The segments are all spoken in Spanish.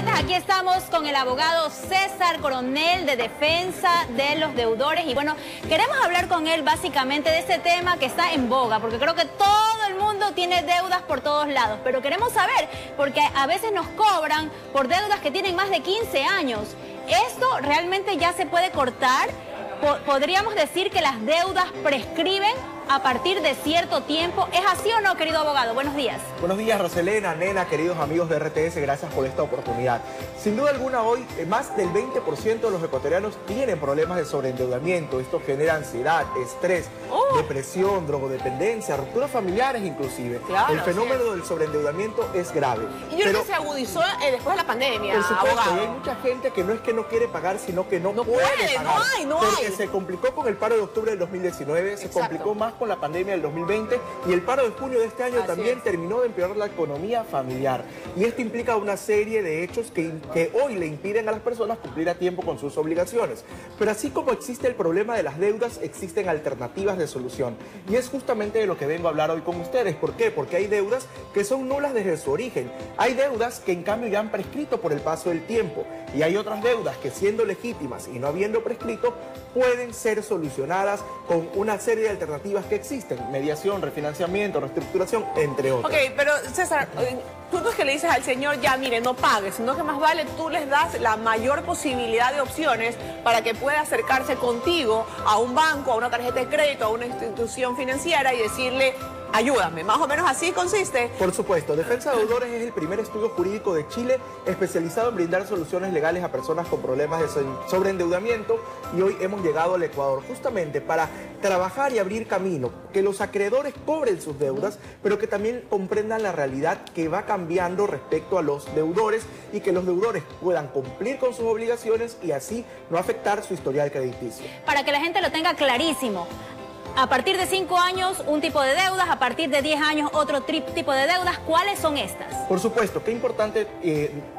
televidentes, aquí estamos con el abogado César Coronel de Defensa de los Deudores. Y bueno, queremos hablar con él básicamente de este tema que está en boga, porque creo que todo el mundo tiene deudas por todos lados. Pero queremos saber, porque a veces nos cobran por deudas que tienen más de 15 años. ¿Esto realmente ya se puede cortar? ¿Podríamos decir que las deudas prescriben a partir de cierto tiempo? ¿Es así o no, querido abogado? Buenos días. Buenos días, Roselena, Nena, queridos amigos de RTS, gracias por esta oportunidad. Sin duda alguna, hoy más del 20% de los ecuatorianos tienen problemas de sobreendeudamiento. Esto genera ansiedad, estrés, depresión, drogodependencia, rupturas familiares inclusive. Claro, el fenómeno del sobreendeudamiento es grave. Y yo creo que se agudizó después de la pandemia, por supuesto, abogado. y hay mucha gente que no es que no quiere pagar, sino que no puede pagar. Porque se complicó con el paro de octubre del 2019, se complicó más con la pandemia del 2020 y el paro de junio de este año también terminó de empeorar la economía familiar. Y esto implica una serie de hechos que hoy le impiden a las personas cumplir a tiempo con sus obligaciones. Pero así como existe el problema de las deudas, existen alternativas de solución. Y es justamente de lo que vengo a hablar hoy con ustedes. ¿Por qué? Porque hay deudas que son nulas desde su origen. Hay deudas que en cambio ya han prescrito por el paso del tiempo. Y hay otras deudas que, siendo legítimas y no habiendo prescrito, pueden ser solucionadas con una serie de alternativas que existen: mediación, refinanciamiento, reestructuración, entre otras. Ok, pero César, tú no es que le dices al señor, ya mire, no pague, sino que más vale tú les das la mayor posibilidad de opciones para que pueda acercarse contigo a un banco, a una tarjeta de crédito, a una institución financiera y decirle: ayúdame. Más o menos así consiste. Por supuesto, Defensa de Deudores es el primer estudio jurídico de Chile especializado en brindar soluciones legales a personas con problemas de sobreendeudamiento, y hoy hemos llegado al Ecuador justamente para trabajar y abrir camino, que los acreedores cobren sus deudas, pero que también comprendan la realidad que va cambiando respecto a los deudores y que los deudores puedan cumplir con sus obligaciones y así no afectar su historial crediticio. Para que la gente lo tenga clarísimo. A partir de 5 años, un tipo de deudas, a partir de 10 años, otro tipo de deudas. ¿Cuáles son estas? Por supuesto, qué importante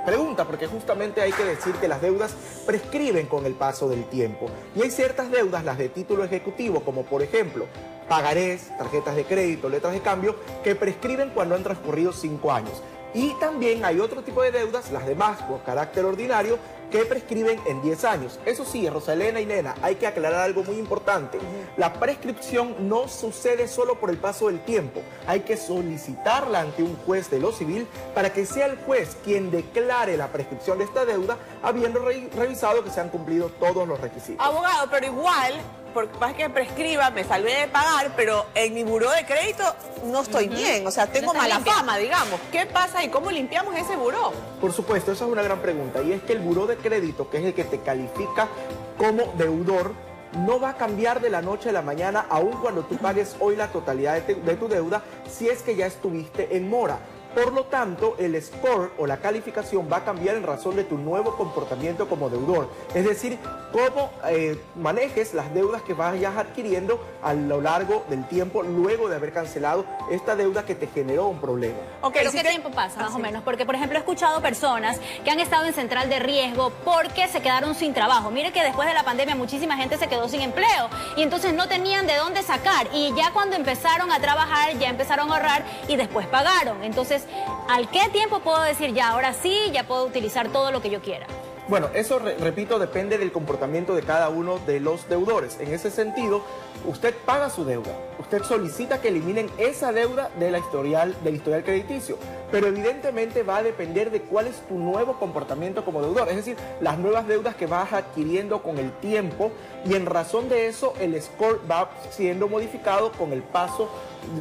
pregunta, porque justamente hay que decir que las deudas prescriben con el paso del tiempo. Y hay ciertas deudas, las de título ejecutivo, como por ejemplo pagarés, tarjetas de crédito, letras de cambio, que prescriben cuando han transcurrido 5 años. Y también hay otro tipo de deudas, las demás por carácter ordinario, que prescriben en 10 años. Eso sí, Rosalena y Nena, hay que aclarar algo muy importante. La prescripción no sucede solo por el paso del tiempo. Hay que solicitarla ante un juez de lo civil para que sea el juez quien declare la prescripción de esta deuda, habiendo revisado que se han cumplido todos los requisitos. Abogado, pero igual, porque más que prescriba, me salvé de pagar, pero en mi buró de crédito no estoy bien. O sea, tengo mala fama, digamos. ¿Qué pasa y cómo limpiamos ese buró? Por supuesto, esa es una gran pregunta. Y es que el buró de crédito, que es el que te califica como deudor, no va a cambiar de la noche a la mañana, aun cuando tú pagues hoy la totalidad de tu deuda, si es que ya estuviste en mora. Por lo tanto, el score o la calificación va a cambiar en razón de tu nuevo comportamiento como deudor. Es decir, cómo manejes las deudas que vayas adquiriendo a lo largo del tiempo luego de haber cancelado esta deuda que te generó un problema. ¿Pero qué tiempo pasa, más o menos? Porque, por ejemplo, he escuchado personas que han estado en central de riesgo porque se quedaron sin trabajo. Mire que después de la pandemia muchísima gente se quedó sin empleo y entonces no tenían de dónde sacar. Y ya cuando empezaron a trabajar, ya empezaron a ahorrar y después pagaron. Entonces, ¿al qué tiempo puedo decir ya, ahora sí, ya puedo utilizar todo lo que yo quiera? Bueno, eso, repito, depende del comportamiento de cada uno de los deudores. En ese sentido, usted paga su deuda. Usted solicita que eliminen esa deuda del historial crediticio. Pero evidentemente va a depender de cuál es tu nuevo comportamiento como deudor. Es decir, las nuevas deudas que vas adquiriendo con el tiempo, y en razón de eso el score va siendo modificado con el paso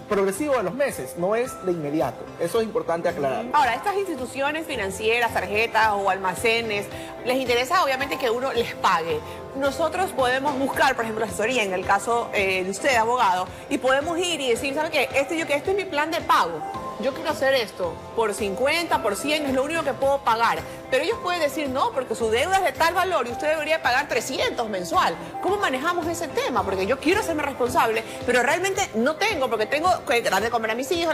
progresivo de los meses, no es de inmediato. Eso es importante aclarar. Ahora, estas instituciones financieras, tarjetas o almacenes, les interesa obviamente que uno les pague. Nosotros podemos buscar, por ejemplo, asesoría en el caso de usted, abogado, y podemos ir y decir, ¿sabe qué? Este es mi plan de pago. Yo quiero hacer esto por 50, por 100, es lo único que puedo pagar. Pero ellos pueden decir no, porque su deuda es de tal valor y usted debería pagar 300 mensual. ¿Cómo manejamos ese tema? Porque yo quiero hacerme responsable, pero realmente no tengo, porque tengo que dar de comer a mis hijos,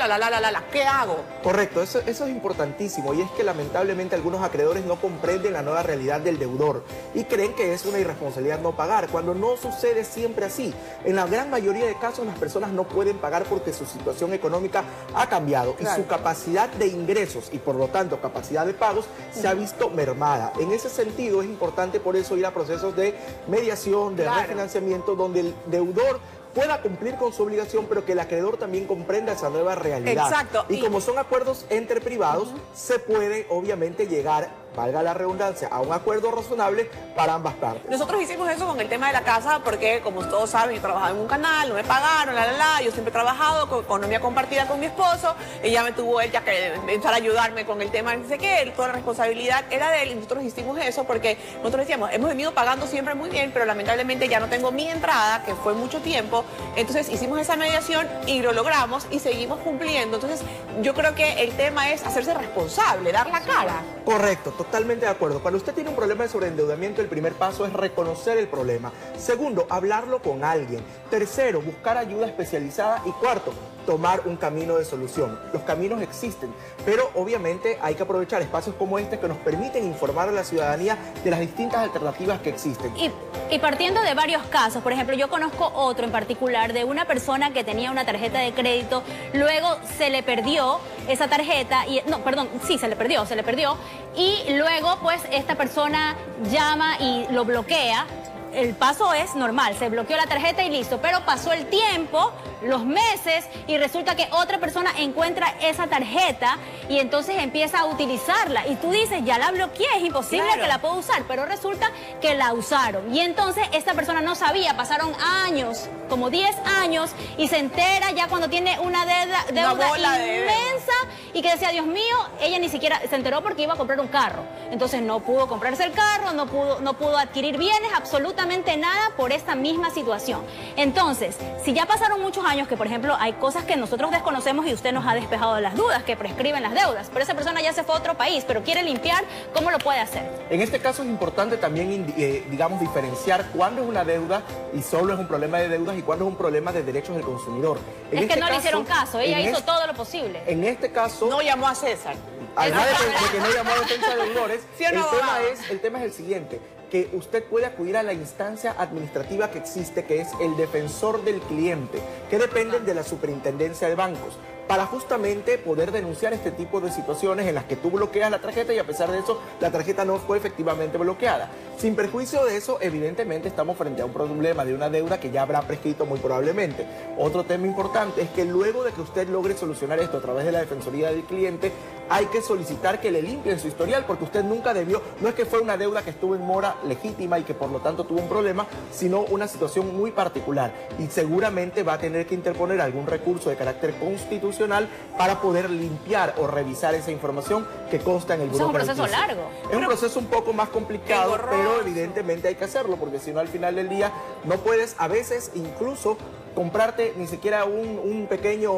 ¿qué hago? Correcto, eso es importantísimo, y es que lamentablemente algunos acreedores no comprenden la nueva realidad del deudor y creen que es una irresponsabilidad no pagar, cuando no sucede siempre así. En la gran mayoría de casos las personas no pueden pagar porque su situación económica ha cambiado y su capacidad de ingresos y por lo tanto capacidad de pagos se ha visto visto mermada. En ese sentido es importante por eso ir a procesos de mediación, de refinanciamiento, donde el deudor pueda cumplir con su obligación, pero que el acreedor también comprenda esa nueva realidad. Exacto. Y como son acuerdos entre privados, se puede obviamente llegar, valga la redundancia, a un acuerdo razonable para ambas partes. Nosotros hicimos eso con el tema de la casa porque, como todos saben, yo trabajaba en un canal, no me pagaron, yo siempre he trabajado con economía compartida con mi esposo, ella me tuvo él ya que empezar a ayudarme con el tema, no sé qué, toda la responsabilidad era de él, y nosotros hicimos eso porque nosotros decíamos, hemos venido pagando siempre muy bien, pero lamentablemente ya no tengo mi entrada, que fue mucho tiempo, entonces hicimos esa mediación y lo logramos y seguimos cumpliendo. Entonces yo creo que el tema es hacerse responsable, dar la cara. Correcto, totalmente de acuerdo. Cuando usted tiene un problema de sobreendeudamiento, el primer paso es reconocer el problema. Segundo, hablarlo con alguien. Tercero, buscar ayuda especializada. Y cuarto, tomar un camino de solución. Los caminos existen, pero obviamente hay que aprovechar espacios como este que nos permiten informar a la ciudadanía de las distintas alternativas que existen. Y partiendo de varios casos, por ejemplo, yo conozco otro en particular de una persona que tenía una tarjeta de crédito, luego se le perdió esa tarjeta, se le perdió, y luego pues esta persona llama y lo bloquea. El paso es normal, se bloqueó la tarjeta y listo, pero pasó el tiempo, los meses, y resulta que otra persona encuentra esa tarjeta y entonces empieza a utilizarla. Y tú dices, ya la bloqueé, es imposible que la pueda usar, pero resulta que la usaron. Y entonces esta persona no sabía, pasaron años, como 10 años, y se entera ya cuando tiene una deuda inmensa y que decía, Dios mío, ella ni siquiera se enteró porque iba a comprar un carro. Entonces no pudo comprarse el carro, no pudo adquirir bienes, absolutamente nada por esta misma situación. Entonces, si ya pasaron muchos años, que por ejemplo hay cosas que nosotros desconocemos y usted nos ha despejado de las dudas, que prescriben las deudas, pero esa persona ya se fue a otro país, pero quiere limpiar, ¿cómo lo puede hacer? En este caso es importante también, digamos, diferenciar cuándo es una deuda y solo es un problema de deudas y cuándo es un problema de derechos del consumidor. Es que no le hicieron caso, ella hizo todo lo posible. En este caso... No llamó a César. Además de que no llamó a defensa de deudores, el tema es el siguiente, que usted puede acudir a la instancia administrativa que existe, que es el defensor del cliente, que dependen de la superintendencia de bancos, para justamente poder denunciar este tipo de situaciones en las que tú bloqueas la tarjeta y a pesar de eso la tarjeta no fue efectivamente bloqueada. Sin perjuicio de eso, evidentemente estamos frente a un problema de una deuda que ya habrá prescrito muy probablemente. Otro tema importante es que luego de que usted logre solucionar esto a través de la Defensoría del Cliente, hay que solicitar que le limpien su historial, porque usted nunca debió, no es que fue una deuda que estuvo en mora legítima y que por lo tanto tuvo un problema, sino una situación muy particular. Y seguramente va a tener que interponer algún recurso de carácter constitucional para poder limpiar o revisar esa información que consta en el buró crediticio. Es un proceso largo. Es un proceso un poco más complicado, pero evidentemente hay que hacerlo, porque si no al final del día no puedes a veces incluso comprarte ni siquiera un pequeño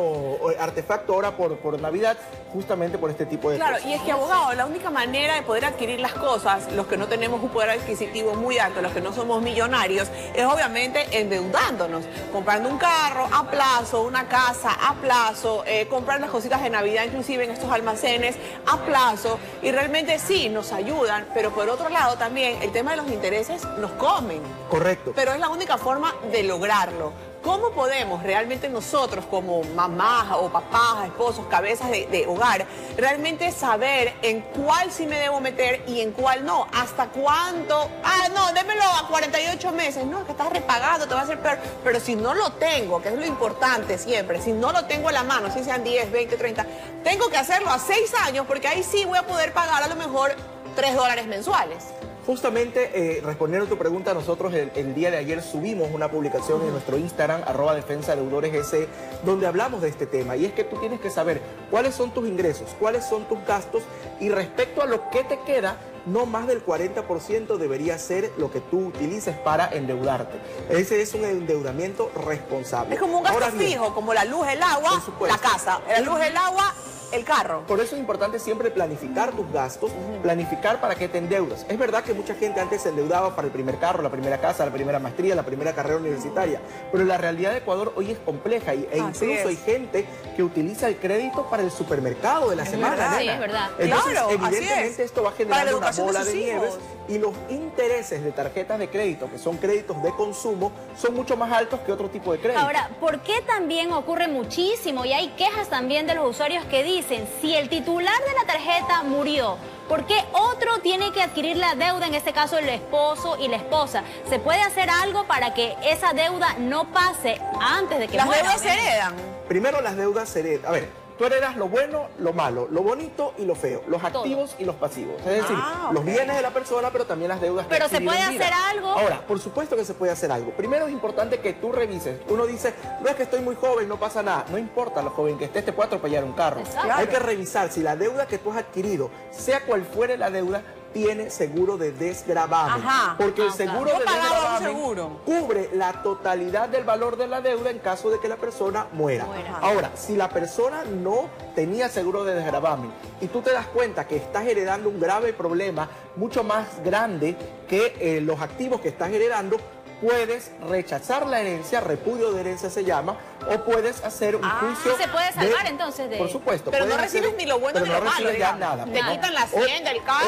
artefacto ahora por Navidad, justamente por este tipo de cosas. Claro, y es que, abogado, la única manera de poder adquirir las cosas, los que no tenemos un poder adquisitivo muy alto, los que no somos millonarios, es obviamente endeudándonos, comprando un carro a plazo, una casa a plazo, comprar las cositas de Navidad, inclusive en estos almacenes, a plazo, y realmente sí, nos ayudan, pero por otro lado también el tema de los intereses nos comen. Correcto. Pero es la única forma de lograrlo. ¿Cómo podemos realmente nosotros como mamás o papás, esposos, cabezas de hogar, realmente saber en cuál sí me debo meter y en cuál no? ¿Hasta cuánto? Ah, no, démelo a 48 meses. No, es que estás repagando, te va a hacer peor. Pero si no lo tengo, que es lo importante siempre, si no lo tengo a la mano, si sean 10, 20, 30, tengo que hacerlo a 6 años porque ahí sí voy a poder pagar a lo mejor $3 mensuales. Justamente, respondiendo a tu pregunta, nosotros el día de ayer subimos una publicación en nuestro Instagram, @defensadeudores.es, donde hablamos de este tema. Y es que tú tienes que saber cuáles son tus ingresos, cuáles son tus gastos, y respecto a lo que te queda, no más del 40% debería ser lo que tú utilices para endeudarte. Ese es un endeudamiento responsable. Es como un gasto fijo, como la luz, el agua, la casa. La luz, el agua, el carro. Por eso es importante siempre planificar tus gastos, planificar para qué te endeudas. Es verdad que mucha gente antes se endeudaba para el primer carro, la primera casa, la primera maestría, la primera carrera universitaria, pero la realidad de Ecuador hoy es compleja e incluso hay gente que utiliza el crédito para el supermercado de la semana. Sí, es verdad. Entonces, claro, evidentemente esto va a generar una bola de nieves y los intereses de tarjetas de crédito, que son créditos de consumo, son mucho más altos que otro tipo de crédito. Ahora, ¿por qué también ocurre muchísimo? Y hay quejas también de los usuarios que dicen, si el titular de la tarjeta murió, ¿por qué otro tiene que adquirir la deuda, en este caso el esposo y la esposa? ¿Se puede hacer algo para que esa deuda no pase antes de que las muera? Las deudas se heredan. Primero las deudas se heredan. A ver, tú heredas lo bueno, lo malo, lo bonito y lo feo, los activos y los pasivos. Es decir, los bienes de la persona, pero también las deudas. Pero se puede hacer algo. Ahora, por supuesto que se puede hacer algo. Primero es importante que tú revises. Uno dice, no, es que estoy muy joven, no pasa nada. No importa lo joven que estés, te puede atropellar un carro. Exacto. Hay que revisar si la deuda que tú has adquirido, sea cual fuere la deuda, tiene seguro de desgravamen. Porque el seguro de desgravamen cubre la totalidad del valor de la deuda en caso de que la persona muera. Ahora, si la persona no tenía seguro de desgravamen y tú te das cuenta que estás heredando un grave problema mucho más grande que los activos que estás heredando, puedes rechazar la herencia, repudio de herencia se llama, o puedes hacer un juicio. ¿Se puede salvar entonces de...? Por supuesto. Pero no recibes ni lo bueno ni lo malo. No recibes ya nada. Te quitan la hacienda, el carro,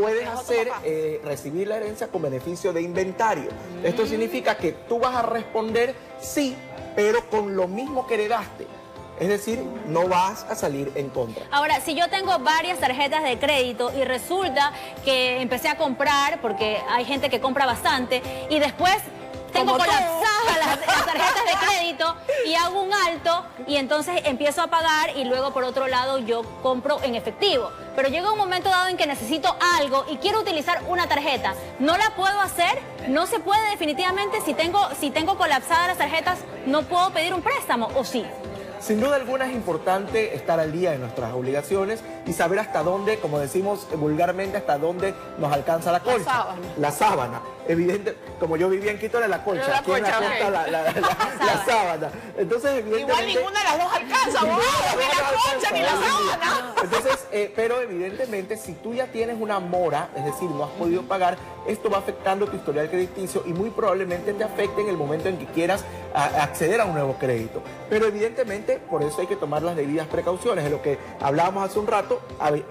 puedes hacer, recibir la herencia con beneficio de inventario. Esto significa que tú vas a responder sí, pero con lo mismo que heredaste. Es decir, no vas a salir en contra. Ahora, si yo tengo varias tarjetas de crédito y resulta que empecé a comprar, porque hay gente que compra bastante, y después tengo colapsadas las tarjetas de crédito y hago un alto y entonces empiezo a pagar y luego por otro lado yo compro en efectivo. Pero llega un momento dado en que necesito algo y quiero utilizar una tarjeta. ¿No la puedo hacer? No se puede definitivamente. Si tengo colapsadas las tarjetas, ¿no puedo pedir un préstamo o sí? Sin duda alguna es importante estar al día de nuestras obligaciones y saber hasta dónde, como decimos vulgarmente, hasta dónde nos alcanza la colcha. La sábana. Evidente, como yo vivía en Quito, era la colcha. Aquí en la costa la sábana. Entonces, evidentemente... Igual ninguna de las dos alcanza, ni la colcha ni la sábana. Entonces, pero evidentemente, si tú ya tienes una mora, es decir, no has podido pagar, esto va afectando tu historial crediticio y muy probablemente te afecte en el momento en que quieras acceder a un nuevo crédito. Pero evidentemente, por eso hay que tomar las debidas precauciones. En lo que hablábamos hace un rato,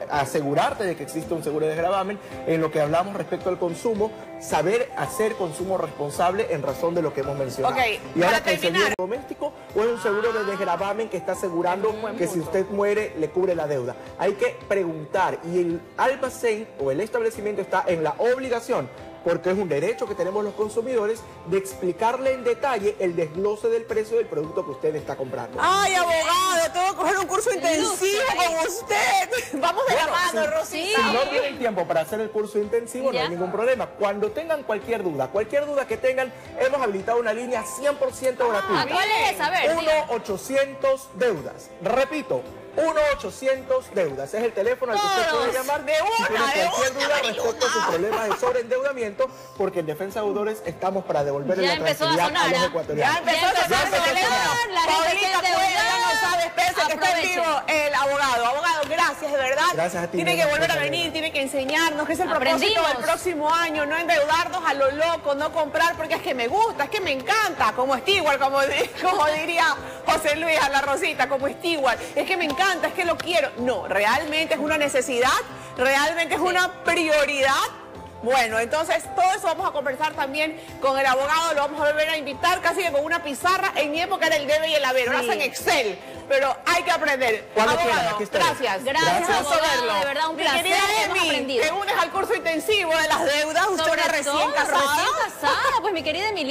asegurarte de que existe un seguro de desgravamen. En lo que hablamos respecto al consumo, saber hacer consumo responsable en razón de lo que hemos mencionado. Y ahora que el seguro doméstico o es un seguro de desgravamen que está asegurando que si usted muere le cubre la deuda. Hay que preguntar y el almacén o el establecimiento está en la obligación, porque es un derecho que tenemos los consumidores, de explicarle en detalle el desglose del precio del producto que usted está comprando. ¡Ay, abogado! Tengo que coger un curso intensivo con usted. Vamos de la mano, Rosita. Si no tienen tiempo para hacer el curso intensivo, no hay ningún problema. Cuando tengan cualquier duda que tengan, hemos habilitado una línea 100% gratuita. ¿Cuál es esa? A ver, 1-800-DEUDAS. Repito, 1-800-DEUDAS. Es el teléfono al que usted puede llamar si tiene cualquier duda respecto a sus problemas de sobreendeudamiento, porque en Defensa de Deudores estamos para devolverle la tranquilidad a los ecuatorianos. Ya empezó a sonar. Paulita Cuellar no sabe especie que está en vivo el abogado. Abogado, gracias, de verdad. Gracias a ti. Tiene que volver a venir, tiene que enseñarnos que es el propósito del próximo año, no endeudarnos a lo loco, no comprar porque es que me gusta, es que me encanta, como Stewart, como diría José Luis a la Rosita, como Stewart, es que me encanta, es que lo quiero. No, realmente es una necesidad, realmente es una prioridad. Bueno, entonces todo eso vamos a conversar también con el abogado, lo vamos a volver a invitar casi que con una pizarra. En mi época era el debe y el haber, ahora hacen Excel, pero hay que aprender. Abogado, gracias. Gracias, abogado, de verdad un placer. Mi querida Emi, te unes al curso intensivo de las deudas, usted es recién casada. Pues mi querida Emi.